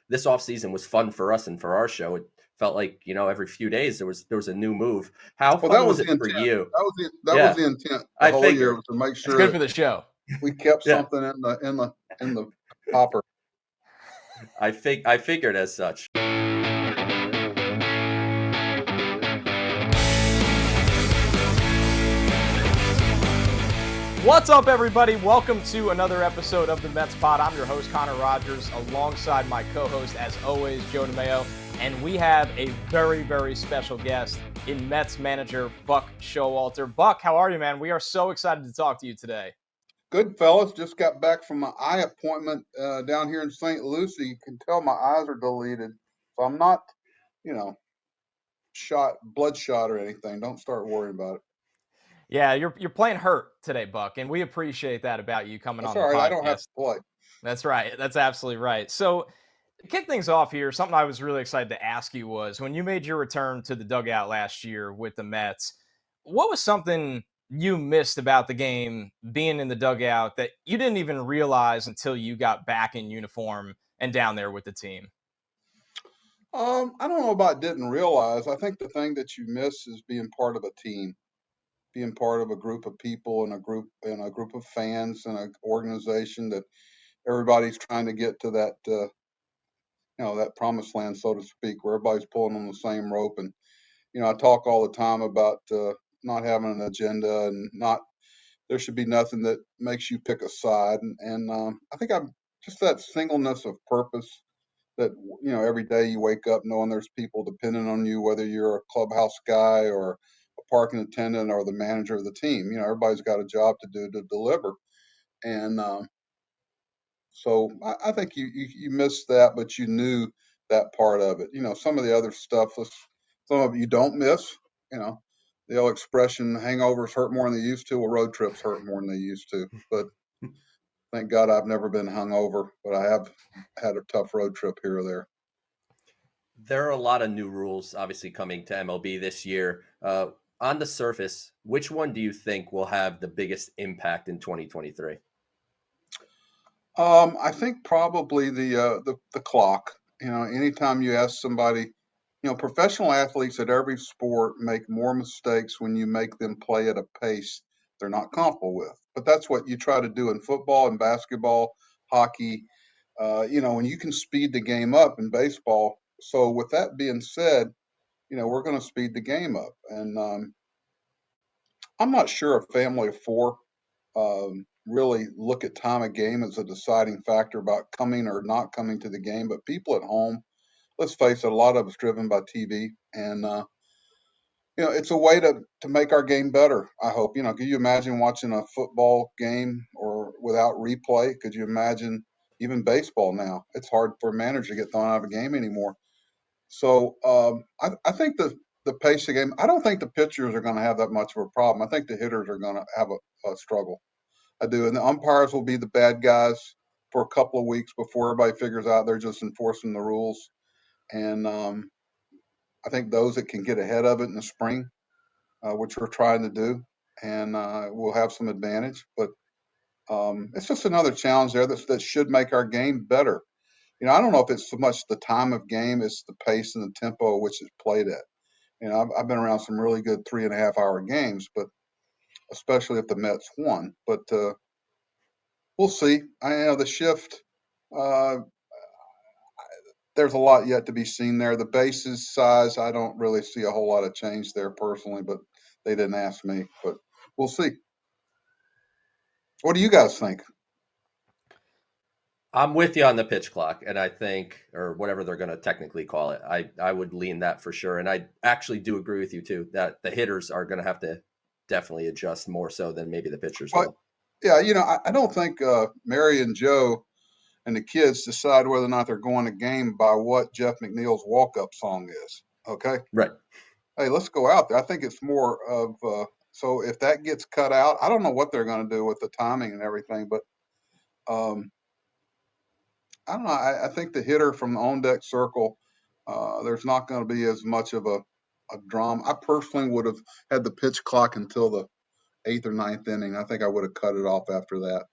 this offseason was fun for us and for our show. It felt like, every few days there was a new move. How Well, fun that was was it the for intent. you? That was the intent the I whole year, figured. was to make It's sure good that for the show. we kept Yeah. something in the hopper. I figured as such. What's up, everybody? Welcome to another episode of the Mets Pod. I'm your host, Connor Rogers, alongside my co-host, as always, Joe DeMayo. And we have a very, very special guest in Mets manager Buch Showalter. Buck, how are you, man? We are so excited to talk to you today. Good, fellas. Just got back from my eye appointment down here in St. Lucie. You can tell my eyes are deleted. So I'm not, bloodshot or anything. Don't start worrying about it. Yeah, you're playing hurt today, Buck, and we appreciate that about you coming That's on all the right. podcast. I don't have to play. That's right. That's absolutely right. So, to kick things off here, something I was really excited to ask you was when you made your return to the dugout last year with the Mets, what was something you missed about the game being in the dugout that you didn't even realize until you got back in uniform and down there with the team? I don't know about didn't realize. I think the thing that you miss is being part of a team, being part of a group of people and a group of fans and an organization that everybody's trying to get to that that promised land, so to speak, where everybody's pulling on the same rope. And I talk all the time about not having an agenda and not there should be nothing that makes you pick a side. And I think I'm just that singleness of purpose that every day you wake up knowing there's people depending on you, whether you're a clubhouse guy or a parking attendant or the manager of the team. Everybody's got a job to do to deliver. And so I think you missed that, but you knew that part of it. Some of the other stuff, some of it you don't miss. The old expression, hangovers hurt more than they used to. Well, road trips hurt more than they used to. But thank God I've never been hungover, but I have had a tough road trip here or there. There are a lot of new rules, obviously, coming to MLB this year. On the surface, which one do you think will have the biggest impact in 2023? I think probably the clock. Anytime you ask somebody, professional athletes at every sport make more mistakes when you make them play at a pace they're not comfortable with. But that's what you try to do in football and basketball, hockey. When you can speed the game up in baseball. So with that being said, we're going to speed the game up. And I'm not sure a family of four really look at time of game as a deciding factor about coming or not coming to the game. But people at home, let's face it, a lot of it's driven by TV. And, it's a way to make our game better, I hope. Could you imagine watching a football game or without replay? Could you imagine even baseball now? It's hard for a manager to get thrown out of a game anymore. So I think the pace of the game, I don't think the pitchers are going to have that much of a problem. I think the hitters are going to have a struggle. I do. And the umpires will be the bad guys for a couple of weeks before everybody figures out they're just enforcing the rules. And I think those that can get ahead of it in the spring, which we're trying to do, and we'll have some advantage. But it's just another challenge there that should make our game better. I don't know if it's so much the time of game, it's the pace and the tempo at which it's played at. I've been around some really good 3.5-hour games, but especially if the Mets won. But we'll see. I know the shift. There's a lot yet to be seen there. The bases size, I don't really see a whole lot of change there personally, but they didn't ask me. But we'll see. What do you guys think? I'm with you on the pitch clock, and I think, or whatever they're going to technically call it, I would lean that for sure. And I actually do agree with you, too, that the hitters are going to have to definitely adjust more so than maybe the pitchers will. Yeah, I don't think Mary and Joe and the kids decide whether or not they're going to game by what Jeff McNeil's walk-up song is. Okay? Right. Hey, let's go out there. I think it's more of so if that gets cut out, I don't know what they're going to do with the timing and everything, but I don't know. I think the hitter from the on-deck circle, there's not going to be as much of a drama. I personally would have had the pitch clock until the 8th or 9th inning. I think I would have cut it off after that.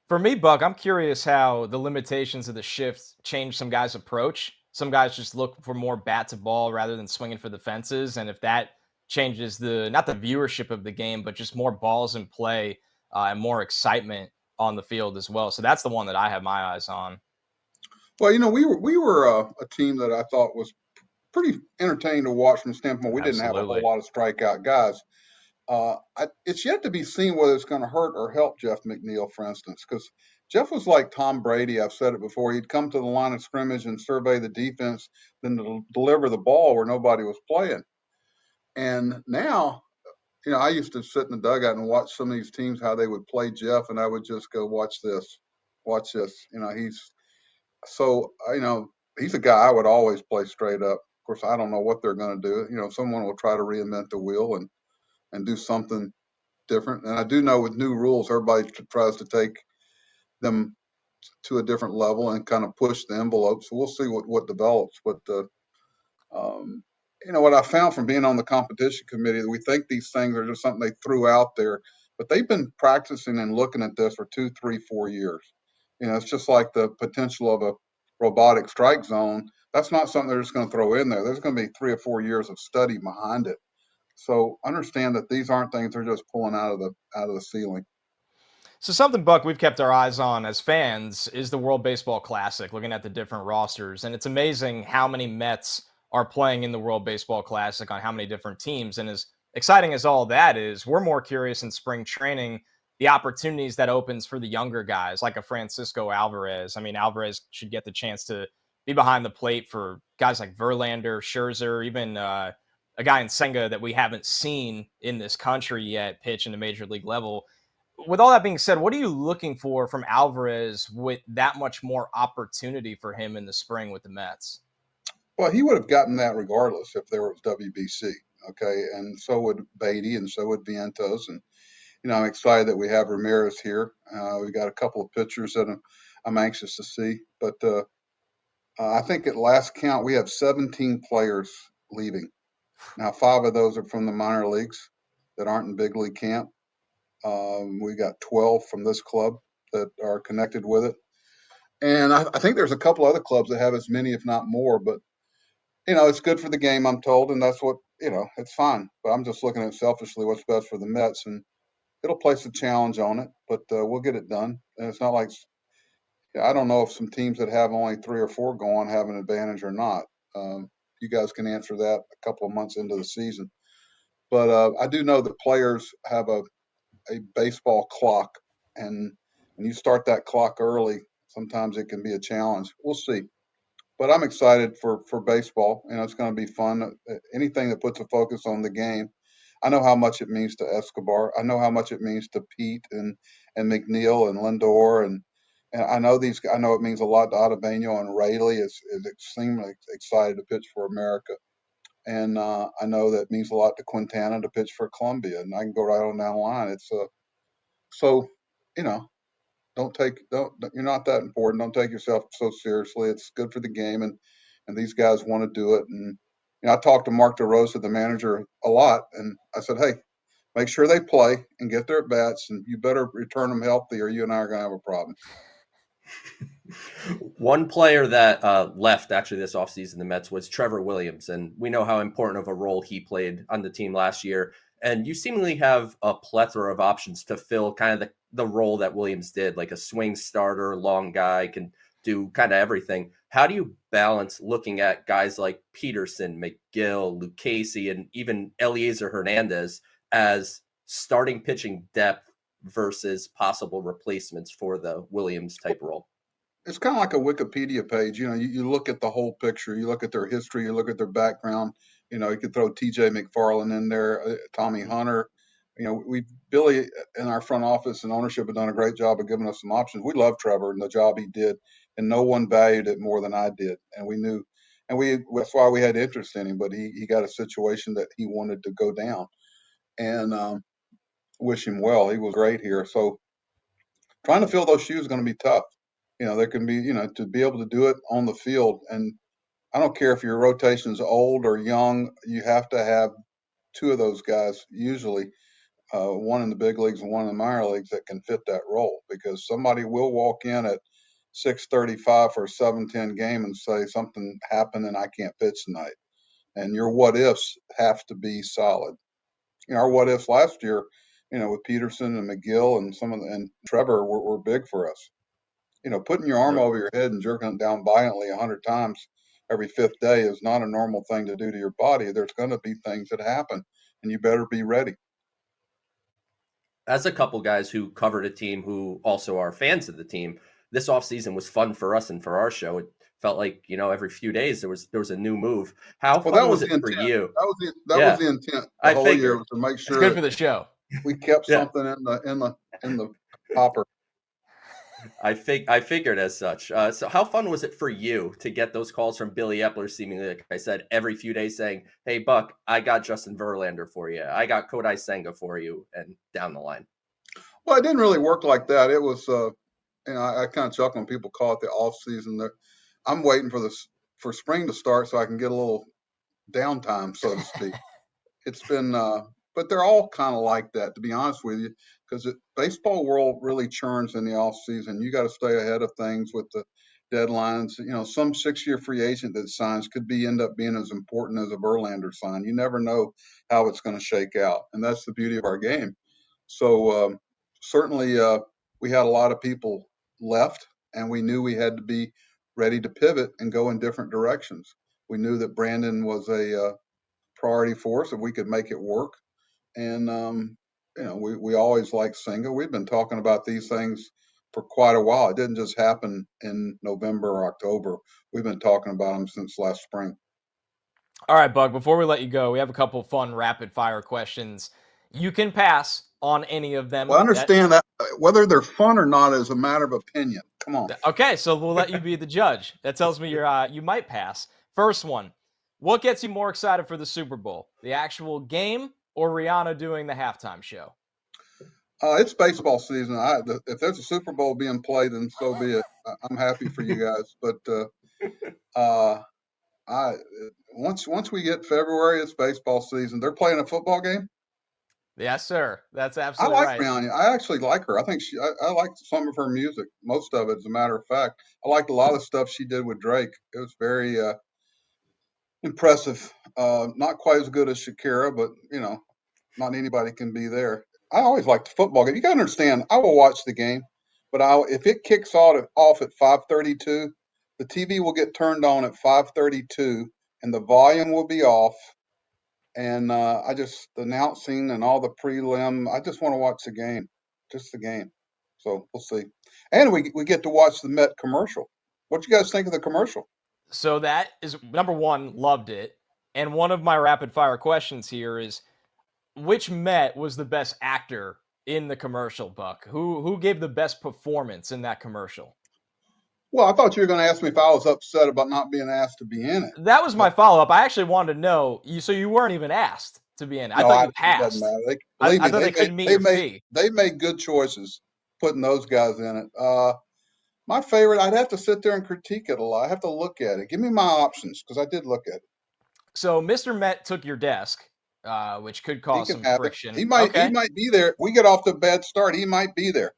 For me, Buck, I'm curious how the limitations of the shift change some guys' approach. Some guys just look for more bat to ball rather than swinging for the fences, and if that changes the not the viewership of the game, but just more balls in play and more excitement on the field as well. So that's the one that I have my eyes on. Well, we were a team that I thought was pretty entertaining to watch from the standpoint we didn't have a whole Absolutely. lot of strikeout guys. It's yet to be seen whether it's going to hurt or help Jeff McNeil, for instance, because Jeff was like Tom Brady. I've said it before. He'd come to the line of scrimmage and survey the defense, then deliver the ball where nobody was playing. And now, I used to sit in the dugout and watch some of these teams how they would play Jeff, and I would just go, "Watch this, watch this." He's so he's a guy I would always play straight up. Of course, I don't know what they're going to do. Someone will try to reinvent the wheel and do something different. And I do know with new rules, everybody tries to take them to a different level and kind of push the envelope. So we'll see what develops. But um, what I found from being on the competition committee, that we think these things are just something they threw out there, but they've been practicing and looking at this for 2, 3, 4 years. It's just like the potential of a robotic strike zone. That's not something they're just going to throw in there. There's going to be 3 or 4 years of study behind it. So understand that these aren't things they're just pulling out of the ceiling. So something, Buck, we've kept our eyes on as fans is the World Baseball Classic, looking at the different rosters. And it's amazing how many Mets are playing in the World Baseball Classic on how many different teams. And as exciting as all that is, we're more curious in spring training, the opportunities that opens for the younger guys like a Francisco Alvarez. I mean, Alvarez should get the chance to be behind the plate for guys like Verlander, Scherzer, even a guy in Senga that we haven't seen in this country yet pitch in the major league level. With all that being said, what are you looking for from Alvarez with that much more opportunity for him in the spring with the Mets? Well, he would have gotten that regardless if there was WBC. Okay, and so would Beatty, and so would Vientos, and I'm excited that we have Ramirez here. We got a couple of pitchers that I'm anxious to see, but I think at last count we have 17 players leaving. Now, 5 of those are from the minor leagues that aren't in big league camp. We got 12 from this club that are connected with it. And I think there's a couple other clubs that have as many, if not more. But, it's good for the game, I'm told. And that's what, it's fine. But I'm just looking at selfishly what's best for the Mets. And it'll place a challenge on it, but we'll get it done. And it's not like, I don't know if some teams that have only 3 or 4 going have an advantage or not. You guys can answer that a couple of months into the season. But I do know that players have a baseball clock, and when you start that clock early, sometimes it can be a challenge. We'll see, but I'm excited for baseball. It's going to be fun. Anything that puts a focus on the game. I know how much it means to Escobar. I know how much it means to Pete and McNeil and Lindor, and I know these. I know it means a lot to Ottavino, and Rayleigh is extremely excited to pitch for America. And I know that means a lot to Quintana to pitch for Columbia, and I can go right on down the line. It's so, you know, don't you're not that important. Don't take yourself so seriously. It's good for the game, and these guys want to do it. And I talked to Mark DeRosa, the manager, a lot, and I said, hey, make sure they play and get their at bats, and you better return them healthy, or you and I are going to have a problem. One player that left actually this offseason, the Mets, was Trevor Williams. And we know how important of a role he played on the team last year. And you seemingly have a plethora of options to fill kind of the role that Williams did, like a swing starter, long guy, can do kind of everything. How do you balance looking at guys like Peterson, McGill, Lucchesi, and even Eliezer Hernandez as starting pitching depth versus possible replacements for the Williams type role? It's kind of like a Wikipedia page. You look at the whole picture. You look at their history. You look at their background. You could throw T.J. McFarland in there, Tommy Hunter. Billy in our front office and ownership have done a great job of giving us some options. We love Trevor and the job he did, and no one valued it more than I did. And we knew, and that's why we had interest in him. But he got a situation that he wanted to go down, and wish him well. He was great here. So trying to fill those shoes is going to be tough. There can be, to be able to do it on the field. And I don't care if your rotation's old or young, you have to have 2 of those guys usually one in the big leagues and one in the minor leagues that can fit that role, because somebody will walk in at 6:35 for a 7:10 game and say something happened and I can't pitch tonight. And your what ifs have to be solid. Our what ifs last year, with Peterson and McGill and and Trevor were big for us. Putting your arm over your head and jerking it down violently 100 times every fifth day is not a normal thing to do to your body. There's going to be things that happen, and you better be ready. As a couple guys who covered a team who also are fans of the team, this offseason was fun for us and for our show. It felt like, every few days there was a new move. How fun was it for you? That was the intent. The whole year was to make sure it's good for the show. We kept something in the hopper. I figured as such. So how fun was it for you to get those calls from Billy Epler, seemingly, like I said, every few days saying, "Hey, Buck, I got Justin Verlander for you. I got Kodai Senga for you," and down the line? Well, it didn't really work like that. It was, I kind of chuckle when people call it the off season. I'm waiting for spring to start so I can get a little downtime, so to speak. It's been, but they're all kind of like that, to be honest with you, because the baseball world really churns in the off season. You got to stay ahead of things with the deadlines. Some 6-year free agent that signs could end up being as important as a Verlander sign. You never know how it's going to shake out, and that's the beauty of our game. So certainly, we had a lot of people left, and we knew we had to be ready to pivot and go in different directions. We knew that Brandon was a priority for us if we could make it work. And, we always liked Senga. We've been talking about these things for quite a while. It didn't just happen in November or October. We've been talking about them since last spring. All right, Bug, before we let you go, we have a couple fun rapid fire questions. You can pass on any of them. Well, I understand that whether they're fun or not is a matter of opinion. Come on. Okay, so we'll let you be the judge. That tells me you might pass. First one. What gets you more excited for the Super Bowl? The actual game or Rihanna doing the halftime show? It's baseball season. If there's a Super Bowl being played, then so be it. I'm happy for you guys. But once we get February, it's baseball season. They're playing a football game. Yes, sir. That's absolutely right. I like Rihanna. I actually like her. I think I like some of her music. Most of it, as a matter of fact. I liked a lot of stuff she did with Drake. It was very impressive. Not quite as good as Shakira, but not anybody can be there. I always liked the football game. You got to understand, I will watch the game, but if it kicks off at 5:32, the TV will get turned on at 5:32, and the volume will be off. And the announcing and all the prelim, I just want to watch the game, just the game. So we'll see. And we get to watch the Met commercial. What you guys think of the commercial? So that is number one, loved it. And one of my rapid fire questions here is, which Met was the best actor in the commercial, Buck? Who gave the best performance in that commercial? Well, I thought you were going to ask me if I was upset about not being asked to be in it. That was my follow-up. I actually wanted to know. So you weren't even asked to be in it. I thought you passed. I thought they couldn't meet your fee. They made good choices putting those guys in it. My favorite, I'd have to sit there and critique it a lot. I have to look at it. Give me my options, because I did look at it. So Mr. Met took your desk, which could cause some friction. He might be there. We get off to a bad start. He might be there.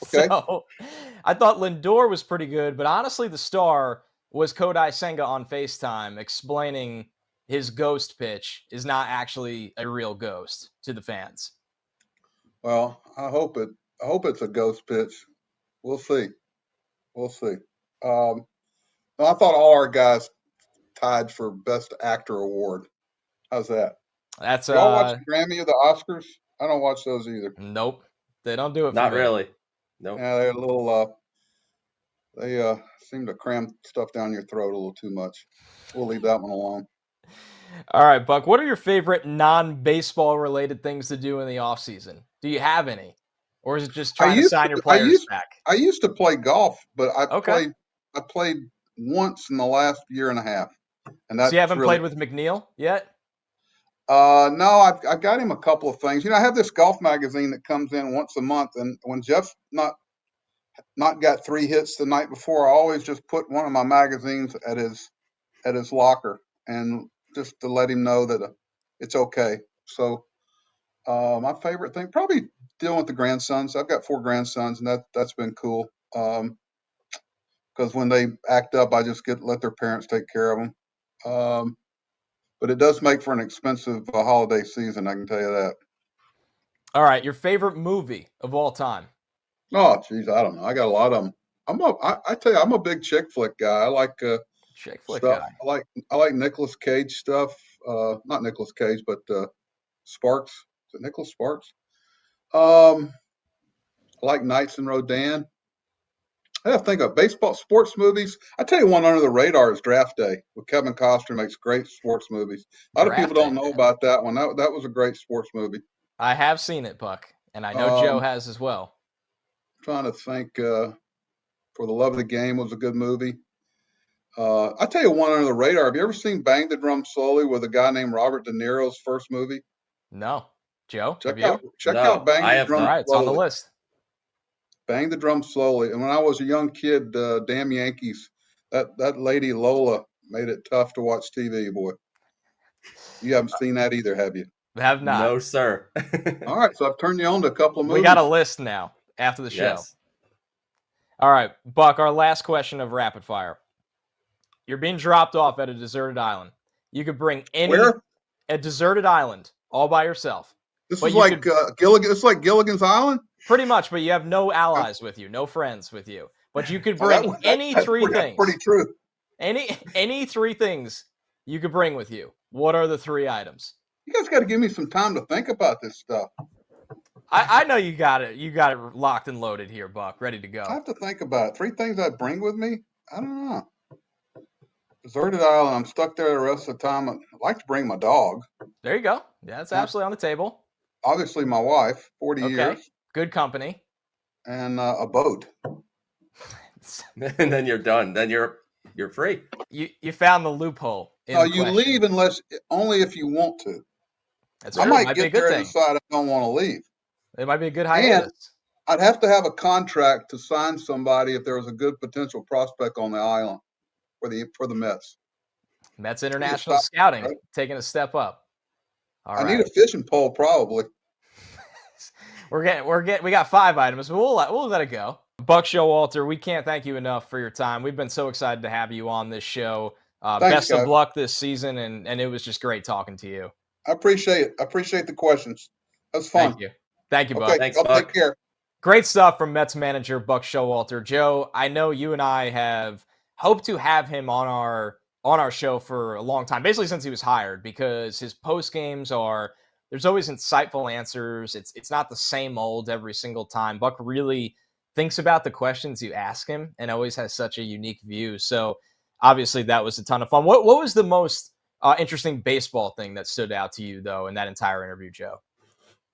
Okay. So I thought Lindor was pretty good, but honestly, the star was Kodai Senga on FaceTime explaining his ghost pitch is not actually a real ghost to the fans. Well, I hope it's a ghost pitch. We'll see. I thought all our guys tied for Best Actor award. How's that? That's y'all watch the Grammy or the Oscars? I don't watch those either. Nope, they don't do it. Not really. Nope. Yeah, they're a little. They seem to cram stuff down your throat a little too much. We'll leave that one alone. All right, Buck. What are your favorite non-baseball related things to do in the off season? Do you have any, or is it just trying to sign your players back? I used to play golf, but I played once in the last year and a half, and that's. So you haven't played with McNeil yet? No, I've got him a couple of things. I have this golf magazine that comes in once a month, and when Jeff's not got 3 hits the night before, I always just put one of my magazines at his locker, and just to let him know that it's okay. So My favorite thing, probably dealing with the grandsons. I've got 4 grandsons, and that's been cool. Because when they act up, I just let their parents take care of them. But it does make for an expensive holiday season, I can tell you that. All right, your favorite movie of all time? Oh, geez, I don't know. I got a lot of them. I tell you, I'm a big chick flick guy. I like Chick flick stuff. guy. I like Nicolas Cage stuff. Not Nicolas Cage, but Sparks. Is it Nicholas Sparks? I like Knights and Rodan. I have to think of baseball, sports movies. I tell you one under the radar is Draft Day with Kevin Costner. Makes great sports movies. A lot of people Draft Day, don't know man. about that one. That was a great sports movie. I have seen it, Buck, and I know Joe has as well. Trying to think. For the Love of the Game was a good movie. I tell you one under the radar. Have you ever seen Bang the Drum Slowly with a guy named Robert De Niro's first movie? No. Joe, have Check you? out check No, out Bang I the have Drum All not. right, it's on the Slowly. list. Bang the Drum Slowly. And when I was a young kid, damn Yankees, that lady Lola made it tough to watch TV, boy. You haven't seen that either, have you? Have not. No, sir. All right, so I've turned you on to a couple of movies. We got a list now after the show. Yes. All right, Buck, our last question of rapid fire. You're being dropped off at a deserted island. You could bring Where? a deserted island all by yourself. This But is you like Gilligan. It's like Gilligan's Island. Pretty much, but you have no allies with you, no friends with you. But you could Oh, bring any three that's things. pretty true. Any 3 things you could bring with you. What are the 3 items? You guys got to give me some time to think about this stuff. I know you got it. You got it locked and loaded here, Buck, ready to I go. have to think about it. 3 things I'd bring with me. I don't know. Deserted island. I'm stuck there the rest of the time. I'd like to bring my dog. There you go. Yeah, that's absolutely on the table. Obviously, my wife, 40 Okay. years, Good company. and a boat. And then you're done. Then you're free. You found the loophole. No, you question. leave only if you want to. That's I true. might Might be a get good there thing. and decide I don't want to leave. It might be a good hiatus. I'd have to have a contract to sign somebody if there was a good potential prospect on the island for the Mets. Mets International Scouting right? taking a step up. All I right. need a fishing pole, probably. We got 5 items, but we'll let it go. Buck Showalter, we can't thank you enough for your time. We've been so excited to have you on this show. Thanks, Best guys. of luck this season, and it was just great talking to you. I appreciate it. I appreciate the questions. That's fun. Thank you, Buck. Okay, Thanks, y'all Buck. take care. Great stuff from Mets manager Buck Showalter. Joe, I know you and I have hoped to have him on our show for a long time, basically since he was hired, because his post games there's always insightful answers. It's not the same old every single time. Buck really thinks about the questions you ask him and always has such a unique view. So obviously that was a ton of fun. What was the most interesting baseball thing that stood out to you though in that entire interview, Joe?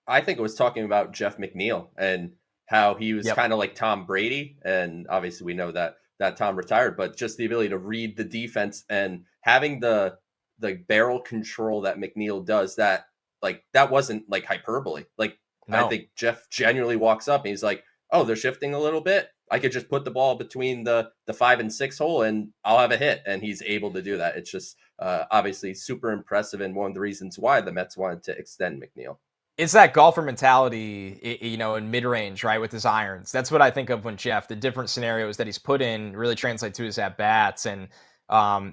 I think it was talking about Jeff McNeil and how he was kind of like Tom Brady. And obviously we know that Tom retired, but just the ability to read the defense and having the barrel control that McNeil does, that wasn't like hyperbole. Like, no. I think Jeff genuinely walks up and he's like, oh, they're shifting a little bit. I could just put the ball between the 5 and 6 hole and I'll have a hit. And he's able to do that. It's just obviously super impressive. And one of the reasons why the Mets wanted to extend McNeil. It's that golfer mentality, in mid-range, right, with his irons. That's what I think of when Jeff, the different scenarios that he's put in really translate to his at-bats. And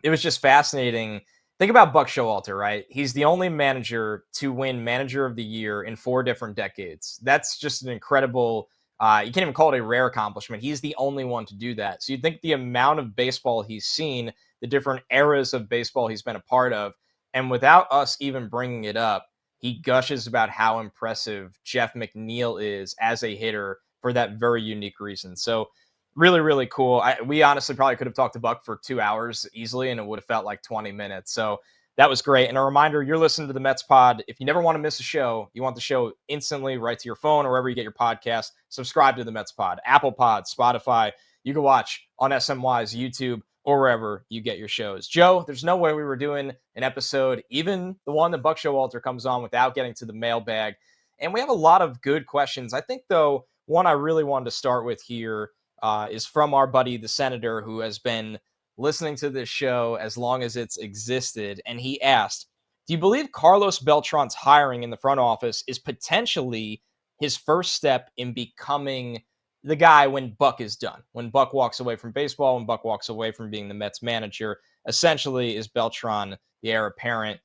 it was just fascinating. Think about Buck Showalter, right? He's the only manager to win Manager of the Year in 4 different decades. That's just an incredible, you can't even call it a rare accomplishment. He's the only one to do that. So you'd think the amount of baseball he's seen, the different eras of baseball he's been a part of, and without us even bringing it up, he gushes about how impressive Jeff McNeil is as a hitter for that very unique reason. So really, really cool. We honestly probably could have talked to Buck for 2 hours easily, and it would have felt like 20 minutes. So that was great. And a reminder, you're listening to the Mets Pod. If you never want to miss a show, you want the show instantly right to your phone or wherever you get your podcast, subscribe to the Mets Pod, Apple Pod, Spotify. You can watch on SNY's YouTube or wherever you get your shows. Joe, there's no way we were doing an episode, even the one that Buck Showalter comes on, without getting to the mailbag. And we have a lot of good questions. I think, though, one I really wanted to start with here is from our buddy, the Senator, who has been listening to this show as long as it's existed. And he asked, Do you believe Carlos Beltran's hiring in the front office is potentially his first step in becoming the guy when Buck is done? When Buck walks away from baseball, when Buck walks away from being the Mets manager, essentially is Beltran the heir apparent?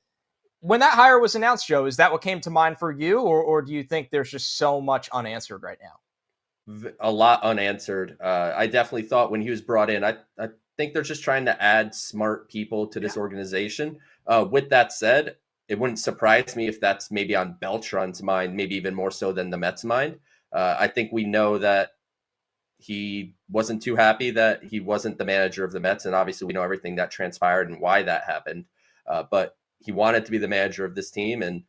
When that hire was announced, Joe, is that what came to mind for you, or do you think there's just so much unanswered right now? A lot unanswered. I definitely thought when he was brought in, I think they're just trying to add smart people to this organization. With that said, it wouldn't surprise me if that's maybe on Beltran's mind, maybe even more so than the Mets' mind. I think we know that he wasn't too happy that he wasn't the manager of the Mets, and obviously we know everything that transpired and why that happened. But he wanted to be the manager of this team, and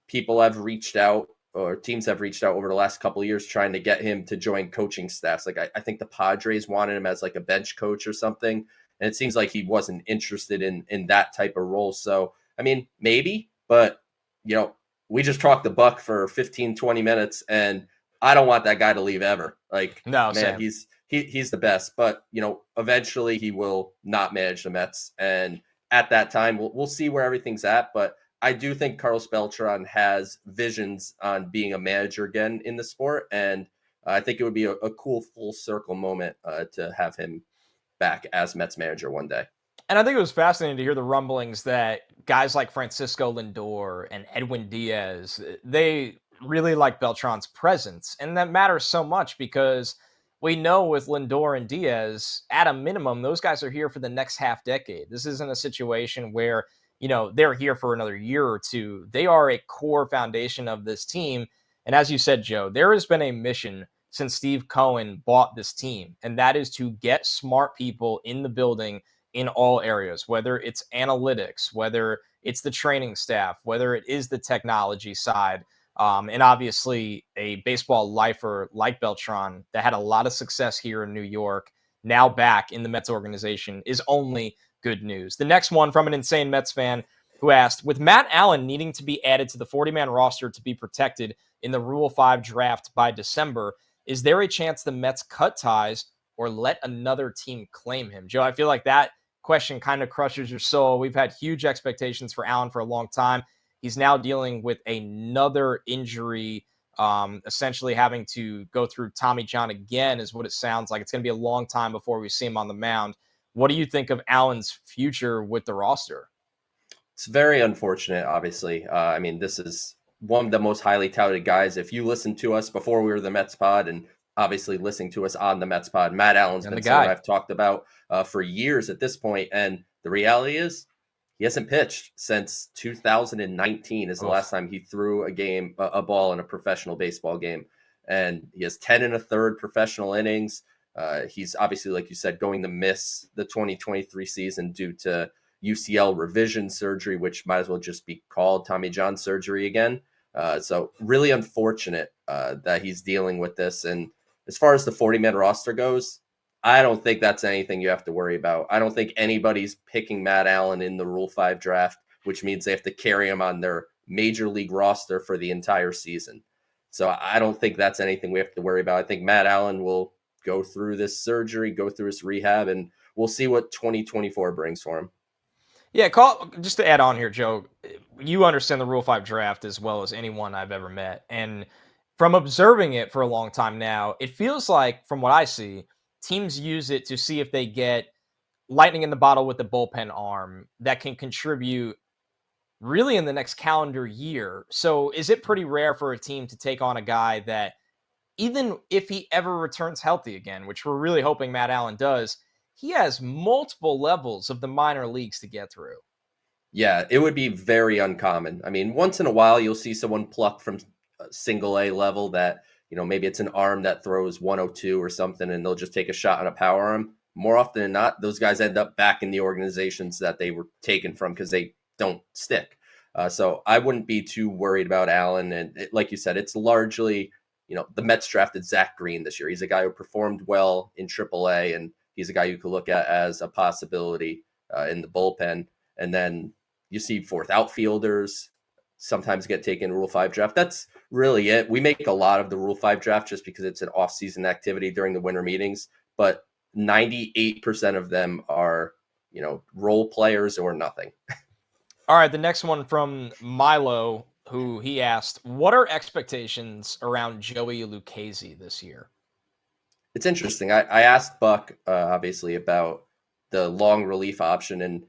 people have reached out, or teams have reached out over the last couple of years trying to get him to join coaching staffs. Like I think the Padres wanted him as like a bench coach or something. And it seems like he wasn't interested in that type of role. So, I mean, maybe, but we just talked the Buck for 15, 20 minutes, and I don't want that guy to leave ever. Like, No, man, Sam. he's the best, but eventually he will not manage the Mets. And at that time, we'll see where everything's at. But I do think Carlos Beltran has visions on being a manager again in the sport, and I think it would be a cool full circle moment to have him back as Mets manager one day. And I think it was fascinating to hear the rumblings that guys like Francisco Lindor and Edwin Diaz, they really like Beltran's presence. And that matters so much because we know with Lindor and Diaz, at a minimum, those guys are here for the next half decade. This isn't a situation where, they're here for another year or two. They are a core foundation of this team. And as you said, Joe, there has been a mission since Steve Cohen bought this team, and that is to get smart people in the building in all areas, whether it's analytics, whether it's the training staff, whether it is the technology side. And obviously a baseball lifer like Beltran that had a lot of success here in New York, now back in the Mets organization, is only good news. The next one from an insane Mets fan who asked, with Matt Allen needing to be added to the 40-man roster to be protected in the Rule 5 draft by December, is there a chance the Mets cut ties or let another team claim him? Joe, I feel like that question kind of crushes your soul. We've had huge expectations for Allen for a long time. He's now dealing with another injury, essentially having to go through Tommy John again is what it sounds like. It's going to be a long time before we see him on the mound. What do you think of Allen's future with the roster? It's very unfortunate, obviously. I mean, this is one of the most highly touted guys. If you listened to us before we were the Mets pod, and obviously listening to us on the Mets pod, Matt Allen's been someone I've talked about for years at this point. And the reality is he hasn't pitched since 2019 is the last time he threw a ball in a professional baseball game. And he has 10 1/3 professional innings. He's obviously, like you said, going to miss the 2023 season due to UCL revision surgery, which might as well just be called Tommy John surgery again. So really unfortunate that he's dealing with this. And as far as the 40-man roster goes, I don't think that's anything you have to worry about. I don't think anybody's picking Matt Allen in the Rule 5 draft, which means they have to carry him on their major league roster for the entire season. So I don't think that's anything we have to worry about. I think Matt Allen will go through this surgery, go through his rehab, and we'll see what 2024 brings for him. Yeah, just to add on here, Joe, you understand the Rule 5 draft as well as anyone I've ever met. And from observing it for a long time now, it feels like, from what I see, teams use it to see if they get lightning in the bottle with the bullpen arm that can contribute really in the next calendar year. So is it pretty rare for a team to take on a guy that, even if he ever returns healthy again, which we're really hoping Matt Allen does, he has multiple levels of the minor leagues to get through? Yeah, it would be very uncommon. I mean, once in a while, you'll see someone pluck from single A level that, maybe it's an arm that throws 102 or something, and they'll just take a shot on a power arm. More often than not, those guys end up back in the organizations that they were taken from because they don't stick. So I wouldn't be too worried about Allen. And like you said, it's largely, the Mets drafted Zach Green this year. He's a guy who performed well in AAA, and he's a guy you could look at as a possibility in the bullpen. And then you see fourth outfielders sometimes get taken Rule 5 draft. That's really it. We make a lot of the Rule 5 draft just because it's an off-season activity during the winter meetings, but 98% of them are, role players or nothing. All right, the next one from Milo, who he asked, what are expectations around Joey Lucchesi this year? It's interesting. I asked Buck obviously about the long relief option, and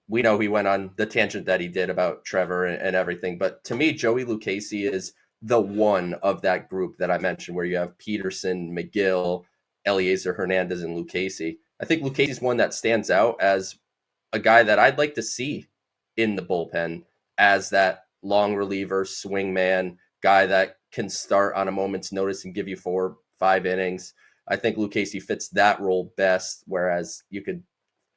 we know he went on the tangent that he did about Trevor and everything. But to me, Joey Lucchesi is the one of that group that I mentioned, where you have Peterson, McGill, Eliezer Hernandez, and Lucchesi. I think Lucchesi is one that stands out as a guy that I'd like to see in the bullpen as that long reliever, swing man, guy that can start on a moment's notice and give you 4-5 innings. I think Lucchesi fits that role best, whereas you could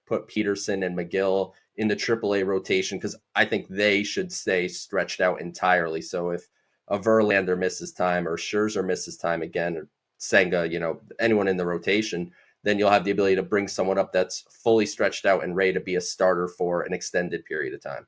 put Peterson and McGill in the AAA rotation because I think they should stay stretched out entirely. So if a Verlander misses time or Scherzer misses time again, or Senga, anyone in the rotation, then you'll have the ability to bring someone up that's fully stretched out and ready to be a starter for an extended period of time.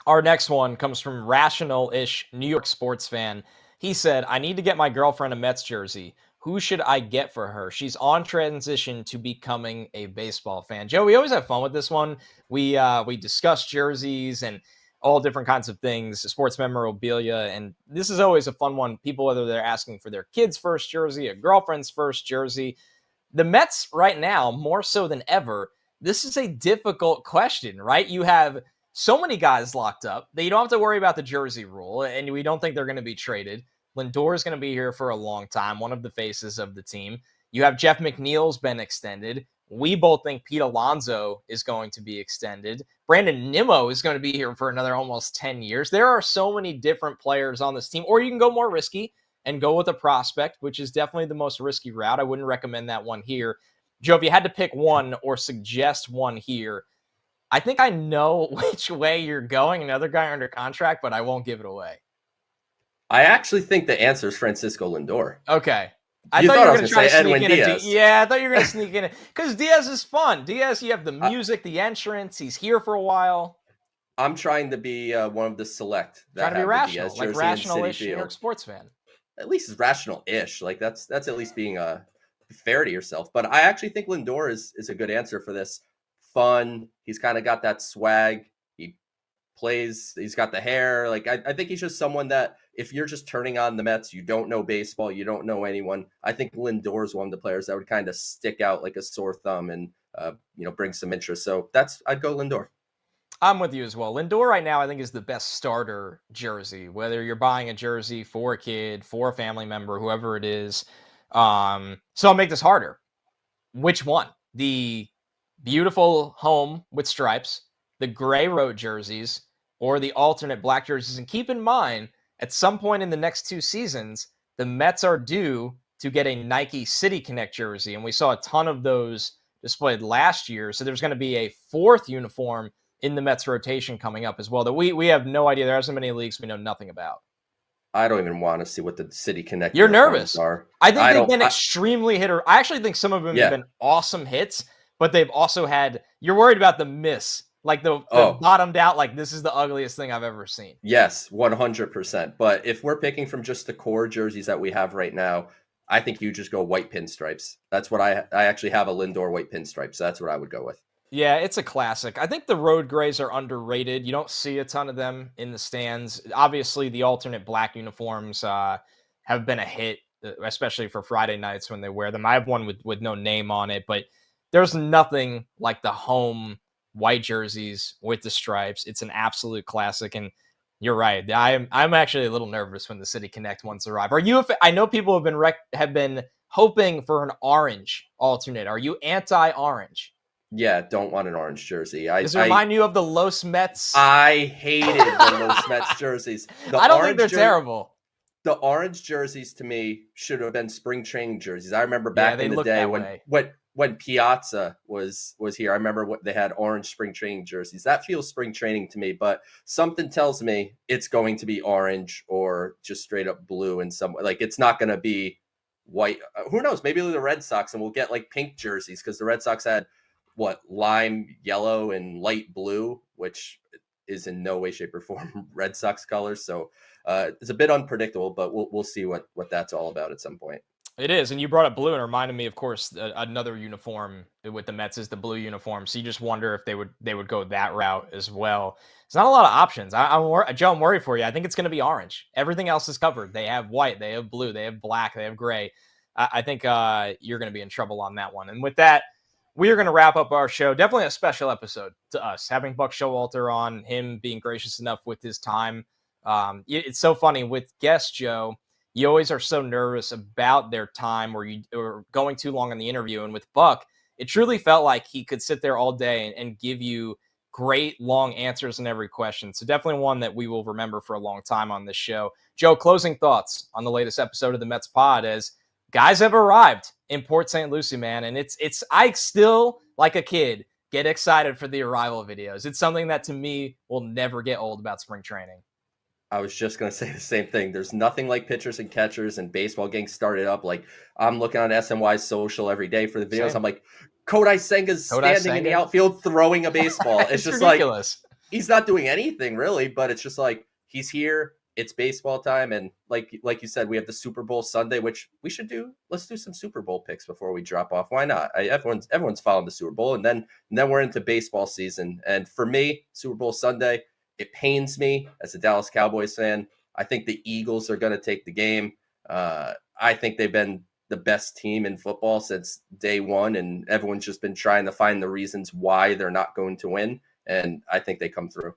Our next one comes from Rational-ish New York sports fan. He said, I need to get my girlfriend a Mets jersey. Who should I get for her? She's on transition to becoming a baseball fan. Joe, we always have fun with this one. We discuss jerseys and all different kinds of things, sports memorabilia, and this is always a fun one. People, whether they're asking for their kid's first jersey, a girlfriend's first jersey. The Mets right now, more so than ever, this is a difficult question, right? You have so many guys locked up that you don't have to worry about the jersey rule, and we don't think they're going to be traded. Lindor is going to be here for a long time, one of the faces of the team. You have Jeff McNeil's been extended. We both think Pete Alonso is going to be extended. Brandon Nimmo is going to be here for another almost 10 years. There are so many different players on this team, or you can go more risky and go with a prospect, which is definitely the most risky route. I wouldn't recommend that one here. Joe, if you had to pick one or suggest one here, I think I know which way you're going. Another guy under contract, but I won't give it away. I actually think the answer is Francisco Lindor. Okay. I thought you were going to say Edwin Diaz. Yeah, I thought you were going to sneak in it. Because Diaz is fun. Diaz, you have the music, the entrance. He's here for a while. I'm trying to be one of the select. Trying to be rational, like Rational-ish New York sports fan. At least it's rational-ish. Like that's at least being fair to yourself. But I actually think Lindor is a good answer for this. Fun. He's kind of got that swag. He plays. He's got the hair. Like I think he's just someone that if you're just turning on the Mets, you don't know baseball, you don't know anyone. I think Lindor is one of the players that would kind of stick out like a sore thumb and bring some interest. So I'd go Lindor. I'm with you as well. Lindor right now, I think, is the best starter jersey, whether you're buying a jersey for a kid, for a family member, whoever it is. So I'll make this harder. Which one? The beautiful home with stripes, the gray road jerseys, or the alternate black jerseys? And keep in mind, at some point in the next 2 seasons, the Mets are due to get a Nike City Connect jersey. And we saw a ton of those displayed last year. So there's going to be a 4th uniform in the Mets rotation coming up as well that we have no idea. There are so many leagues we know nothing about. I don't even want to see what the City Connect You're nervous. Are. I think they've been extremely hitter. I actually think some of them have been awesome hits, but they've also had, you're worried about the miss. Like the bottomed out, like this is the ugliest thing I've ever seen. Yes, 100%. But if we're picking from just the core jerseys that we have right now, I think you just go white pinstripes. That's what I actually have a Lindor white pinstripe. So that's what I would go with. Yeah, it's a classic. I think the road grays are underrated. You don't see a ton of them in the stands. Obviously, the alternate black uniforms have been a hit, especially for Friday nights when they wear them. I have one with no name on it, but there's nothing like the home white jerseys with the stripes. It's an absolute classic, and you're right. I'm actually a little nervous when the City Connect ones arrive. Are you? I know people have been hoping for an orange alternate. Are you anti-orange? Yeah, don't want an orange jersey. Does it remind you of the Los Mets? I hated the Los Mets jerseys. I don't think they're terrible. The orange jerseys to me should have been spring training jerseys. I remember back in the day when Piazza was here. I remember they had orange spring training jerseys. That feels spring training to me, but something tells me it's going to be orange or just straight up blue in some way. Like it's not going to be white. Who knows? Maybe the Red Sox and we'll get like pink jerseys because the Red Sox had lime yellow and light blue, which is in no way, shape, or form Red Sox colors. So it's a bit unpredictable, but we'll see what that's all about at some point. It is, and you brought up blue and it reminded me, of course, another uniform with the Mets is the blue uniform. So you just wonder if they would go that route as well. It's not a lot of options. Joe, I'm worried for you. I think it's going to be orange. Everything else is covered. They have white, they have blue, they have black, they have gray. I think you're going to be in trouble on that one. And with that, we are going to wrap up our show. Definitely a special episode to us, having Buck Showalter on, him being gracious enough with his time. It's so funny with guests, Joe. You always are so nervous about their time or going too long in the interview. And with Buck, it truly felt like he could sit there all day and give you great long answers in every question. So definitely one that we will remember for a long time on this show. Joe, closing thoughts on the latest episode of the Mets Pod as guys have arrived in Port St. Lucie, man. And I still, like a kid, get excited for the arrival videos. It's something that to me will never get old about spring training. I was just going to say the same thing. There's nothing like pitchers and catchers and baseball getting started up. Like, I'm looking on SNY's social every day for the videos. Same. I'm like, Kodai Senga's standing in the outfield throwing a baseball. It's just ridiculous. Like, he's not doing anything really, but it's just like, he's here. It's baseball time. And like you said, we have the Super Bowl Sunday, which we should do. Let's do some Super Bowl picks before we drop off. Why not? Everyone's following the Super Bowl, and then we're into baseball season. And for me, Super Bowl Sunday, it pains me as a Dallas Cowboys fan. I think the Eagles are going to take the game. I think they've been the best team in football since day one, and everyone's just been trying to find the reasons why they're not going to win, and I think they come through.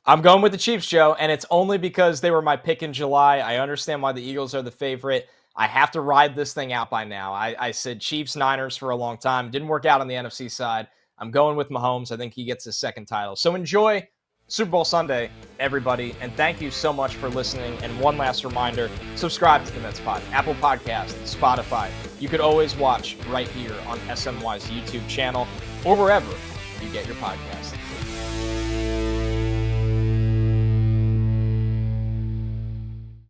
I'm going with the Chiefs, Joe, and it's only because they were my pick in July. I understand why the Eagles are the favorite. I have to ride this thing out by now. I said Chiefs, Niners for a long time. Didn't work out on the NFC side. I'm going with Mahomes. I think he gets his second title. So enjoy Super Bowl Sunday, everybody, and thank you so much for listening. And one last reminder, subscribe to the Mets Pod, Apple Podcasts, Spotify. You could always watch right here on SNY's YouTube channel or wherever you get your podcasts.